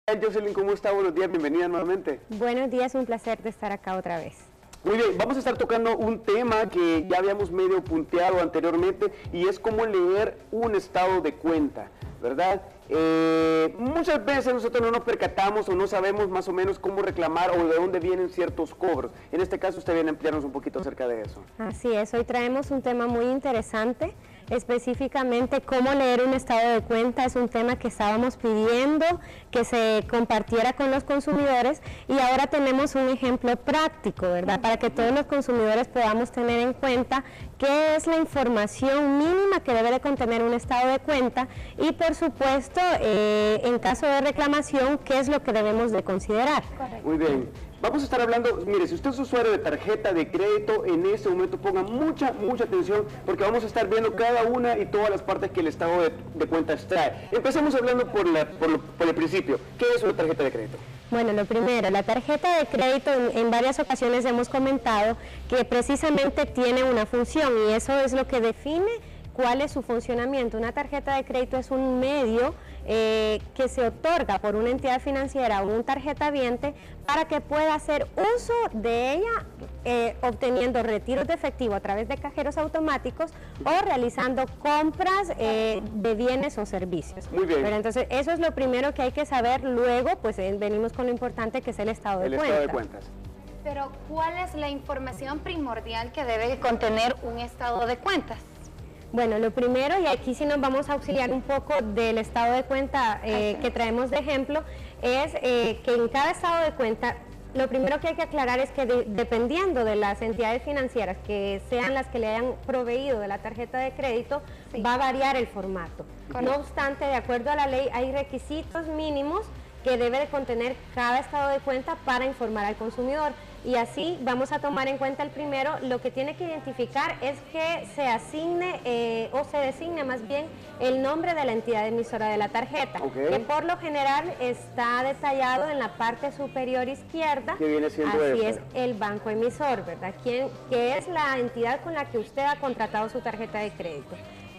Jocelyn, ¿cómo está? Buenos días, bienvenida nuevamente. Buenos días, un placer de estar acá otra vez. Muy bien, vamos a estar tocando un tema que ya habíamos medio punteado anteriormente y es cómo leer un estado de cuenta, ¿verdad? Muchas veces nosotros no nos percatamos o no sabemos más o menos cómo reclamar o de dónde vienen ciertos cobros. En este caso usted viene a ampliarnos un poquito acerca de eso. Así es, hoy traemos un tema muy interesante, específicamente cómo leer un estado de cuenta. Es un tema que estábamos pidiendo que se compartiera con los consumidores y ahora tenemos un ejemplo práctico, ¿verdad? Para que todos los consumidores podamos tener en cuenta qué es la información mínima que debe de contener un estado de cuenta y, por supuesto, en caso de reclamación, qué es lo que debemos de considerar. Correcto. Muy bien. Vamos a estar hablando, mire, si usted es usuario de tarjeta de crédito, en este momento ponga mucha atención porque vamos a estar viendo cada una y todas las partes que el estado de cuenta trae. Empecemos hablando por el principio. ¿Qué es una tarjeta de crédito? Bueno, lo primero, la tarjeta de crédito en varias ocasiones hemos comentado que precisamente tiene una función y eso es lo que define cuál es su funcionamiento. Una tarjeta de crédito es un medio que se otorga por una entidad financiera o un tarjetaviente para que pueda hacer uso de ella obteniendo retiros de efectivo a través de cajeros automáticos o realizando compras de bienes o servicios. Muy bien. Pero entonces eso es lo primero que hay que saber. Luego pues venimos con lo importante que es el estado de cuenta. El estado de cuentas. Pero ¿cuál es la información primordial que debe contener un estado de cuentas? Bueno, lo primero, y aquí sí nos vamos a auxiliar un poco del estado de cuenta que traemos de ejemplo, es que en cada estado de cuenta, lo primero que hay que aclarar es que dependiendo de las entidades financieras que sean las que le hayan proveído de la tarjeta de crédito, sí, va a variar el formato. Correcto. No obstante, de acuerdo a la ley, hay requisitos mínimos que debe de contener cada estado de cuenta para informar al consumidor. Y así vamos a tomar en cuenta el primero. Lo que tiene que identificar es que se asigne o se designe más bien el nombre de la entidad emisora de la tarjeta, que por lo general está detallado en la parte superior izquierda. ¿Qué viene siendo así eso? Es el banco emisor, ¿verdad? Que es la entidad con la que usted ha contratado su tarjeta de crédito.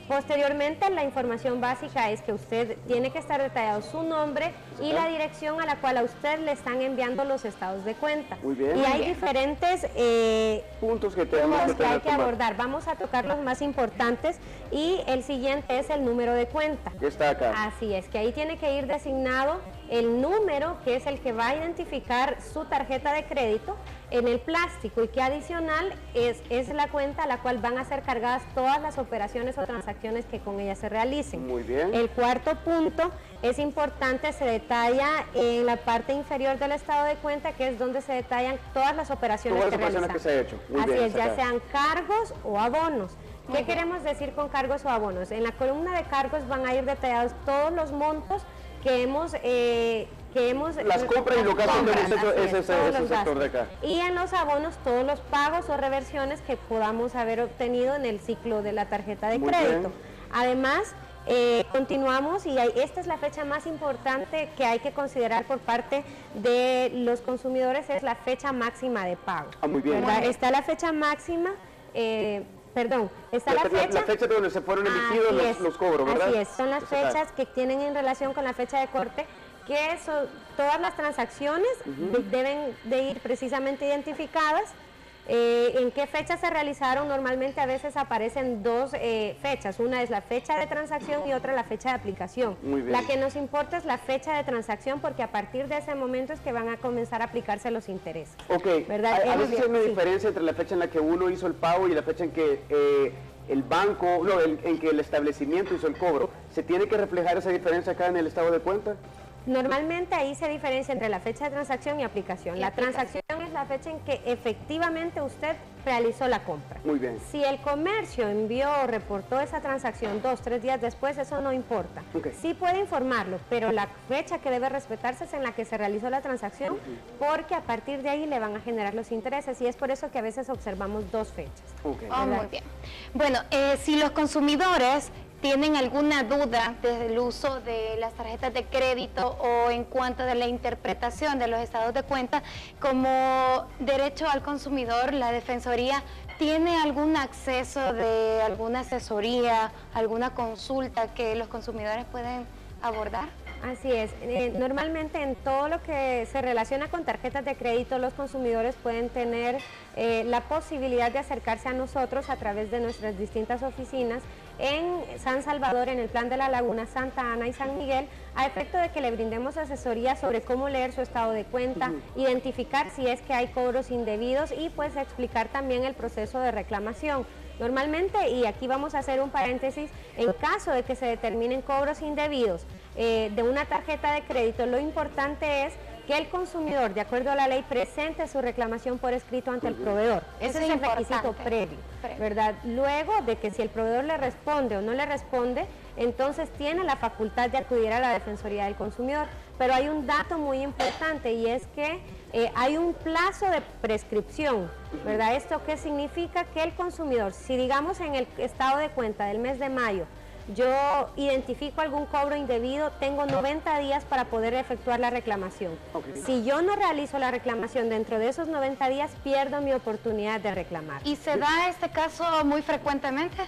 Posteriormente, la información básica es que usted tiene que estar detallado su nombre y la dirección a la cual a usted le están enviando los estados de cuenta. Muy bien. Y hay diferentes puntos que hay que abordar. Vamos a tocar los más importantes y el siguiente es el número de cuenta. Que está acá. Así es, que ahí tiene que ir designado el número que es el que va a identificar su tarjeta de crédito en el plástico y que adicional es la cuenta a la cual van a ser cargadas todas las operaciones o transacciones que con ella se realicen. Muy bien. El cuarto punto es importante, se detalla en la parte inferior del estado de cuenta, que es donde se detallan todas las operaciones que realizamos. Que se ha hecho. Muy así bien, es, ya sean cargos o abonos. ¿Qué queremos decir con cargos o abonos? En la columna de cargos van a ir detallados todos los montos que hemos las compras y lo que hacen ese sector de acá. Y en los abonos todos los pagos o reversiones que podamos haber obtenido en el ciclo de la tarjeta de crédito. Además, continuamos y esta es la fecha más importante que hay que considerar por parte de los consumidores, es la fecha máxima de pago. Muy bien. Está la fecha máxima, está la fecha donde se fueron emitidos los cobros, ¿verdad? Así es, son las fechas que tienen en relación con la fecha de corte, que todas las transacciones deben de ir precisamente identificadas. ¿En qué fecha se realizaron? Normalmente a veces aparecen dos fechas, una es la fecha de transacción y otra la fecha de aplicación. Muy bien. La que nos importa es la fecha de transacción porque a partir de ese momento es que van a comenzar a aplicarse los intereses. Ok, ¿verdad? A veces hay una diferencia entre la fecha en la que uno hizo el pago y la fecha en que el banco, en que el establecimiento hizo el cobro. ¿Se tiene que reflejar esa diferencia acá en el estado de cuenta? Normalmente ahí se diferencia entre la fecha de transacción y aplicación. La transacción es la fecha en que efectivamente usted realizó la compra. Muy bien. Si el comercio envió o reportó esa transacción 2 o 3 días después, eso no importa. Sí puede informarlo, pero la fecha que debe respetarse es en la que se realizó la transacción, porque a partir de ahí le van a generar los intereses y es por eso que a veces observamos dos fechas. Muy bien. Bueno, si los consumidores tienen alguna duda desde el uso de las tarjetas de crédito o en cuanto de la interpretación de los estados de cuenta, como derecho al consumidor, la Defensoría tiene algún acceso de alguna asesoría, alguna consulta que los consumidores pueden abordar. Así es. Normalmente en todo lo que se relaciona con tarjetas de crédito, los consumidores pueden tener la posibilidad de acercarse a nosotros a través de nuestras distintas oficinas en San Salvador, en el Plan de la Laguna, Santa Ana y San Miguel, a efecto de que le brindemos asesoría sobre cómo leer su estado de cuenta, identificar si es que hay cobros indebidos y pues explicar también el proceso de reclamación. Normalmente, y aquí vamos a hacer un paréntesis, en caso de que se determinen cobros indebidos de una tarjeta de crédito, lo importante es que el consumidor, de acuerdo a la ley, presente su reclamación por escrito ante el proveedor. Ese es el requisito previo, ¿verdad? Luego de que si el proveedor le responde o no le responde, entonces tiene la facultad de acudir a la Defensoría del Consumidor. Pero hay un dato muy importante y es que hay un plazo de prescripción, ¿verdad? ¿Esto qué significa? Que el consumidor, si digamos en el estado de cuenta del mes de mayo, yo identifico algún cobro indebido, tengo 90 días para poder efectuar la reclamación. Si yo no realizo la reclamación dentro de esos 90 días, pierdo mi oportunidad de reclamar. ¿Y se da este caso muy frecuentemente?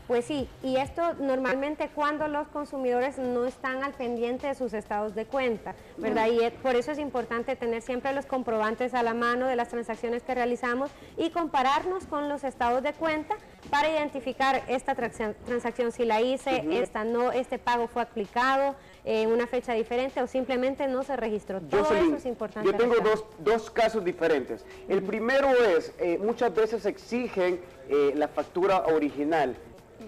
Pues sí, y esto normalmente cuando los consumidores no están al pendiente de sus estados de cuenta, ¿verdad? Y por eso es importante tener siempre los comprobantes a la mano de las transacciones que realizamos y compararnos con los estados de cuenta para identificar esta transacción, si la hice, esta no, este pago fue aplicado en una fecha diferente o simplemente no se registró. Todo eso es importante. Yo tengo dos casos diferentes. El primero es, muchas veces exigen la factura original.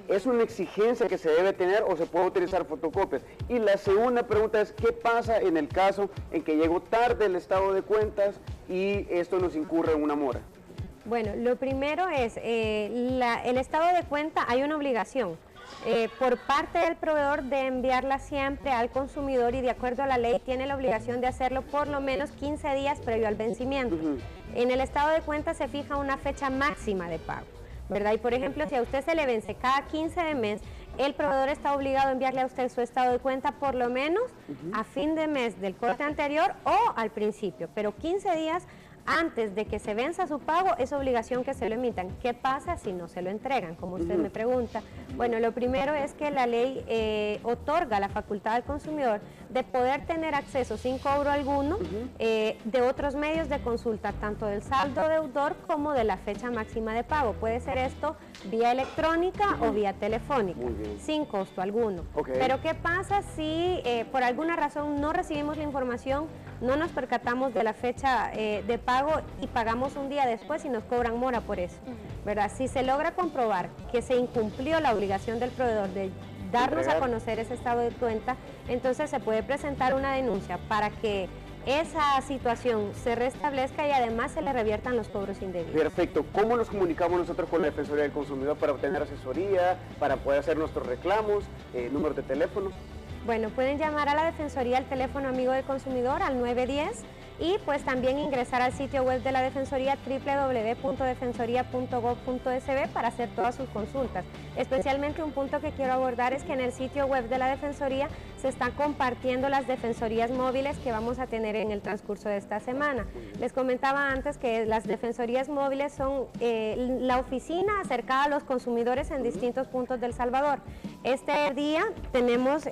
¿Es una exigencia que se debe tener o se puede utilizar fotocopias? Y la segunda pregunta es, ¿qué pasa en el caso en que llegó tarde el estado de cuentas y esto nos incurre en una mora? Bueno, lo primero es, el estado de cuenta hay una obligación por parte del proveedor de enviarla siempre al consumidor y de acuerdo a la ley tiene la obligación de hacerlo por lo menos 15 días previo al vencimiento. En el estado de cuenta se fija una fecha máxima de pago, ¿verdad? Y por ejemplo, si a usted se le vence cada 15 de mes, el proveedor está obligado a enviarle a usted su estado de cuenta por lo menos a fin de mes del corte anterior o al principio, pero 15 días antes de que se venza su pago es obligación que se lo emitan. ¿Qué pasa si no se lo entregan? Como usted me pregunta. Bueno, lo primero es que la ley otorga la facultad al consumidor de poder tener acceso sin cobro alguno de otros medios de consulta, tanto del saldo deudor como de la fecha máxima de pago. Puede ser esto vía electrónica o vía telefónica, sin costo alguno. Pero ¿qué pasa si por alguna razón no recibimos la información, no nos percatamos de la fecha de pago y pagamos un día después y nos cobran mora por eso, ¿verdad? Si se logra comprobar que se incumplió la obligación del proveedor de darnos a conocer ese estado de cuenta, entonces se puede presentar una denuncia para que esa situación se restablezca y además se le reviertan los cobros indebidos. Perfecto. ¿Cómo nos comunicamos nosotros con la Defensoría del Consumidor para obtener asesoría, para poder hacer nuestros reclamos, números de teléfono? Bueno, pueden llamar a la Defensoría al teléfono amigo del consumidor al 910 y pues también ingresar al sitio web de la Defensoría www.defensoría.gov.sb para hacer todas sus consultas. Especialmente un punto que quiero abordar es que en el sitio web de la Defensoría se están compartiendo las defensorías móviles que vamos a tener en el transcurso de esta semana. Les comentaba antes que las defensorías móviles son la oficina acercada a los consumidores en distintos puntos del Salvador. Este día tenemos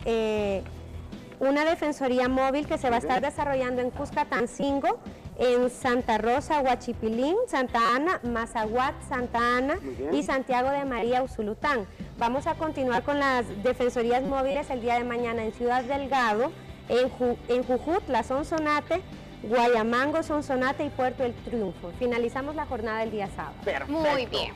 una defensoría móvil que se va a estar desarrollando en Cuscatancingo, en Santa Rosa, Huachipilín, Santa Ana, Mazahuat, Santa Ana y Santiago de María, Usulután. Vamos a continuar con las defensorías móviles el día de mañana en Ciudad Delgado, en Jujutla, Sonsonate, Guayamango, Sonsonate y Puerto El Triunfo. Finalizamos la jornada el día sábado. Perfecto. Muy bien.